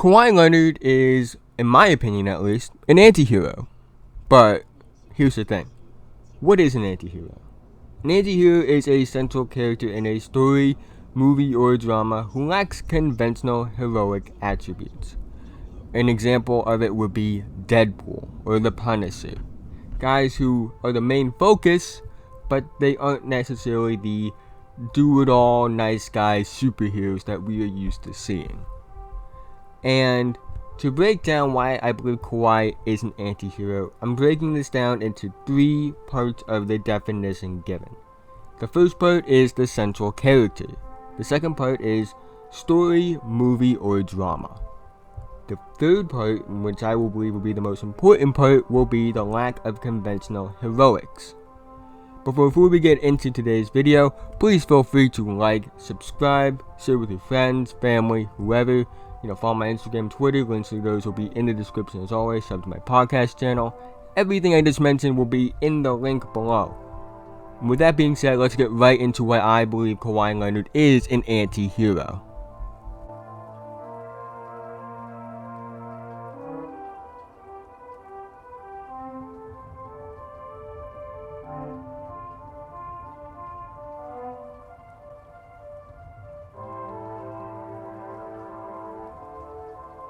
Kawhi Leonard is, in my opinion at least, an anti-hero. But here's the thing. What is an anti-hero? An anti-hero is a central character in a story, movie, or drama who lacks conventional heroic attributes. An example of it would be Deadpool or the Punisher. Guys who are the main focus, but they aren't necessarily the do-it-all nice guy superheroes that we are used to seeing. And to break down why I believe Kawhi is an anti-hero, I'm breaking this down into 3 parts of the definition given. The first part is the central character. The second part is story, movie, or drama. The third part, which I will believe will be the most important part, will be the lack of conventional heroics. But before we get into today's video, please feel free to like, subscribe, share with your friends, family, whoever. Follow my Instagram, Twitter, links to those will be in the description as always. Sub to my podcast channel. Everything I just mentioned will be in the link below. And with that being said, let's get right into why I believe Kawhi Leonard is an anti-hero.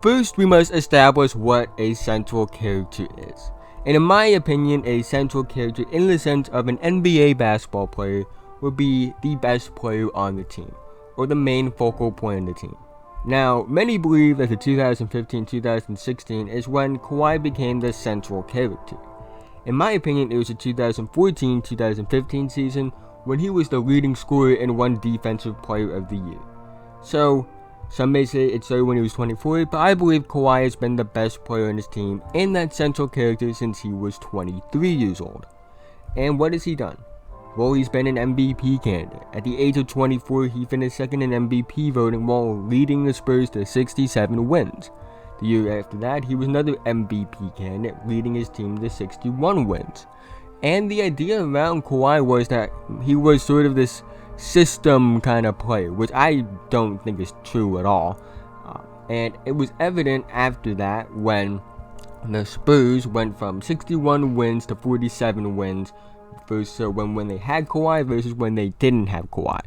First, we must establish what a central character is. And in my opinion, a central character in the sense of an NBA basketball player would be the best player on the team, or the main focal point of the team. Now, many believe that the 2015-2016 is when Kawhi became the central character. In my opinion, it was the 2014-2015 season when he was the leading scorer and won Defensive Player of the Year. So, some may say it started when he was 24, but I believe Kawhi has been the best player on his team and that central character since he was 23 years old. And what has he done? Well, he's been an MVP candidate. At the age of 24, he finished second in MVP voting while leading the Spurs to 67 wins. The year after that, he was another MVP candidate, leading his team to 61 wins. And the idea around Kawhi was that he was sort of this system kind of player, which I don't think is true at all. And it was evident after that when the Spurs went from 61 wins to 47 wins versus when they had Kawhi versus when they didn't have Kawhi.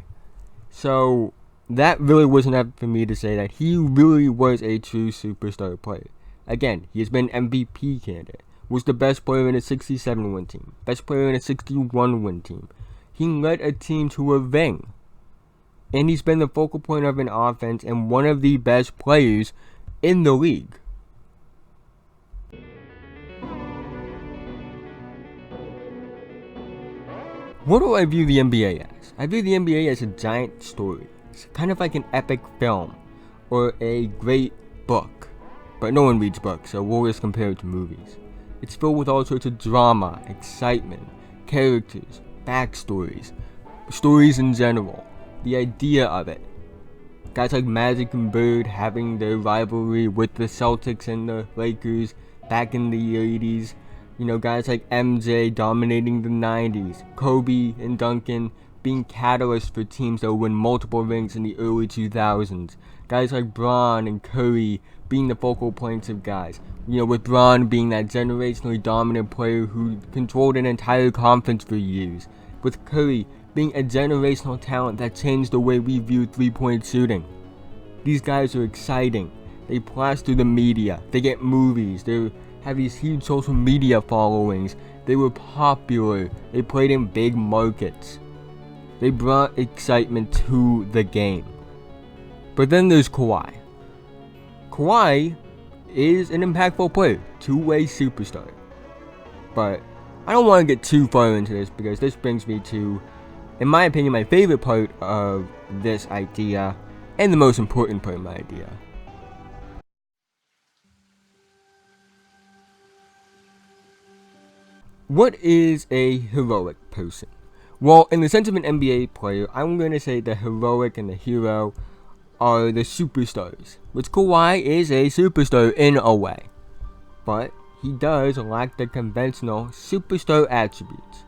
So that really was enough for me to say that he really was a true superstar player. Again, he has been MVP candidate, was the best player in a 67 win team, best player in a 61 win team. He led a team to a ring. And he's been the focal point of an offense and one of the best players in the league. What do I view the NBA as? I view the NBA as a giant story. It's kind of like an epic film or a great book. But no one reads books, so we'll just compare it to movies. It's filled with all sorts of drama, excitement, characters, backstories, stories in general, the idea of it. Guys like Magic and Bird having their rivalry with the Celtics and the Lakers back in the 80s. Guys like MJ dominating the 90s, Kobe and Duncan being catalysts for teams that would win multiple rings in the early 2000s. Guys like Bron and Curry being the focal points of guys. With Bron being that generationally dominant player who controlled an entire conference for years. With Curry being a generational talent that changed the way we view three-point shooting. These guys are exciting. They plaster the media. They get movies. They have these huge social media followings. They were popular. They played in big markets. They brought excitement to the game. But then there's Kawhi. Kawhi is an impactful player, two-way superstar. But I don't want to get too far into this because this brings me to, in my opinion, my favorite part of this idea and the most important part of my idea. What is a heroic person? Well, in the sense of an NBA player, I'm going to say the heroic and the hero are the superstars, which Kawhi is a superstar in a way. But he does lack the conventional superstar attributes.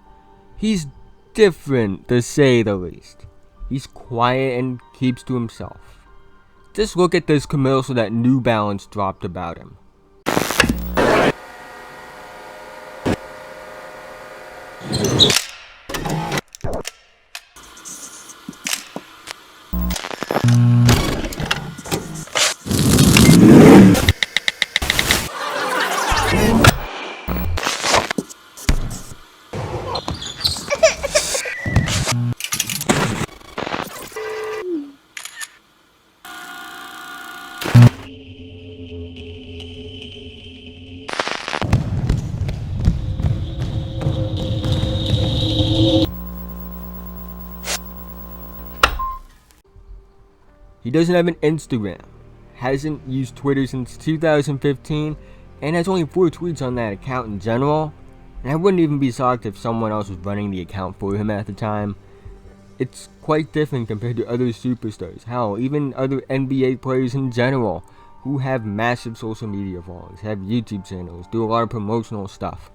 He's different, to say the least. He's quiet and keeps to himself. Just look at this commercial that New Balance dropped about him. He doesn't have an Instagram, hasn't used Twitter since 2015, and has only 4 tweets on that account in general. And I wouldn't even be shocked if someone else was running the account for him at the time. It's quite different compared to other superstars. Hell, even other NBA players in general who have massive social media followings, have YouTube channels, do a lot of promotional stuff.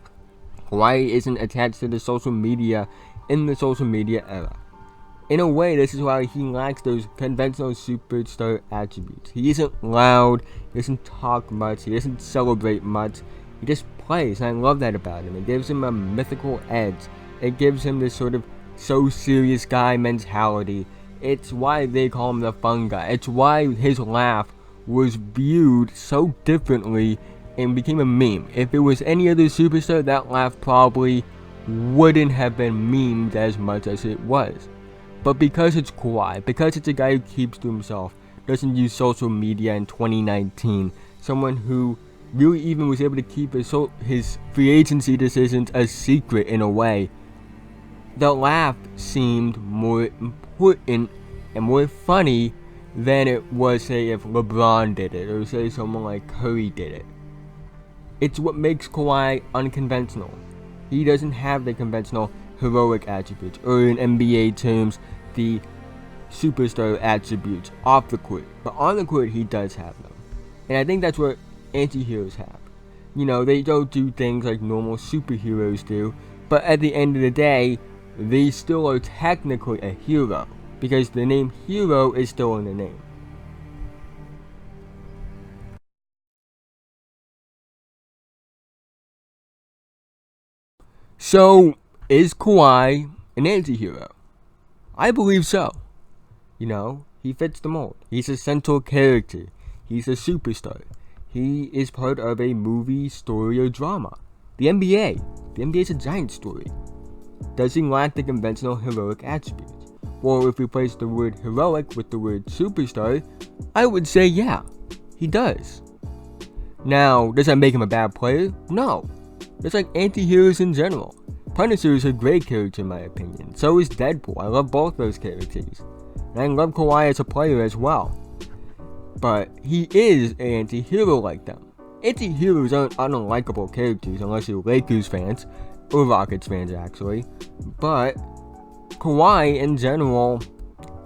Kawhi isn't attached to the social media in the social media era. In a way, this is why he lacks those conventional superstar attributes. He isn't loud, he doesn't talk much, he doesn't celebrate much. He just plays, and I love that about him. It gives him a mythical edge. It gives him this sort of so serious guy mentality. It's why they call him the fun guy. It's why his laugh was viewed so differently and became a meme. If it was any other superstar, that laugh probably wouldn't have been memed as much as it was. But because it's Kawhi, because it's a guy who keeps to himself, doesn't use social media in 2019, someone who really even was able to keep his free agency decisions a secret in a way, the laugh seemed more important and more funny than it was, say, if LeBron did it, or say someone like Curry did it. It's what makes Kawhi unconventional. He doesn't have the conventional heroic attributes, or in NBA terms, the superstar attributes off the court. But on the court, he does have them. And I think that's what anti-heroes have. You know, they don't do things like normal superheroes do, but at the end of the day, they still are technically a hero, because the name hero is still in the name. So, is Kawhi an anti-hero? I believe so. You know, he fits the mold. He's a central character. He's a superstar. He is part of a movie, story, or drama. The NBA. The NBA is a giant story. Does he lack the conventional heroic attributes? Well, if we replace the word heroic with the word superstar, I would say yeah, he does. Now, does that make him a bad player? No. It's like anti-heroes in general. Punisher is a great character in my opinion. So is Deadpool. I love both those characters. And I love Kawhi as a player as well. But he is an anti-hero like them. Anti-heroes aren't unlikable characters unless you're Lakers fans. Or Rockets fans actually. But Kawhi in general,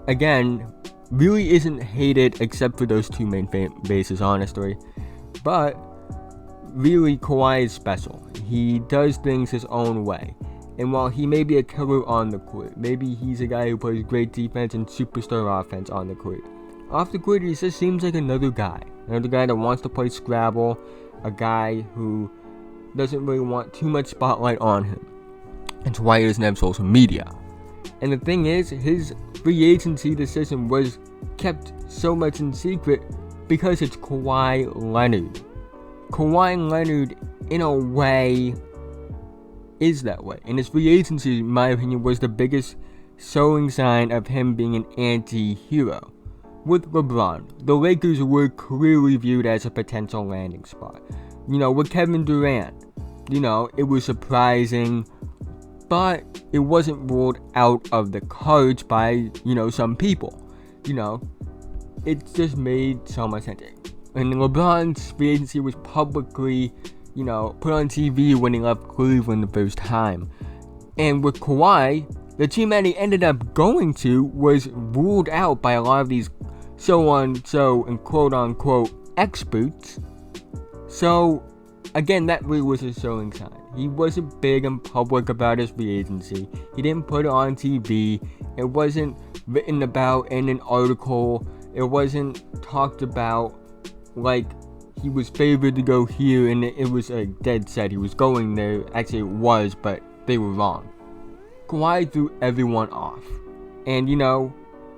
again, really isn't hated except for those 2 main fan bases honestly. But really, Kawhi is special. He does things his own way. And while he may be a killer on the court, maybe he's a guy who plays great defense and superstar offense on the court. Off the court, he just seems like another guy. Another guy that wants to play Scrabble. A guy who doesn't really want too much spotlight on him. That's why he doesn't have social media. And the thing is, his free agency decision was kept so much in secret because it's Kawhi Leonard. Kawhi Leonard, in a way, is that way. And his free agency, in my opinion, was the biggest showing sign of him being an anti-hero. With LeBron, the Lakers were clearly viewed as a potential landing spot. You know, with Kevin Durant, you know, it was surprising, but it wasn't ruled out of the cards by, you know, some people. You know, it just made so much sense. And LeBron's free agency was publicly, you know, put on TV when he left Cleveland the first time. And with Kawhi, the team that he ended up going to was ruled out by a lot of these so and quote-unquote experts. So, again, that really was a showing sign. He wasn't big and public about his free agency. He didn't put it on TV. It wasn't written about in an article. It wasn't talked about like he was favored to go here and it was a dead set he was going there. Actually it was, but they were wrong. Kawhi threw everyone off. And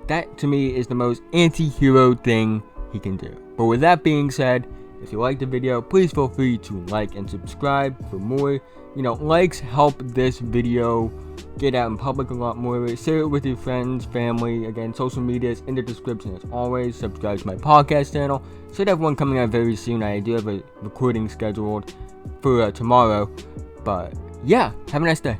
that to me is the most anti-hero thing he can do. But with that being said, if you liked the video, please feel free to like and subscribe for more. Likes help this video get out in public a lot more. Share it with your friends, family. Again, social media is in the description as always. Subscribe to my podcast channel. Should have one coming out very soon. I do have a recording scheduled for tomorrow. But yeah, have a nice day.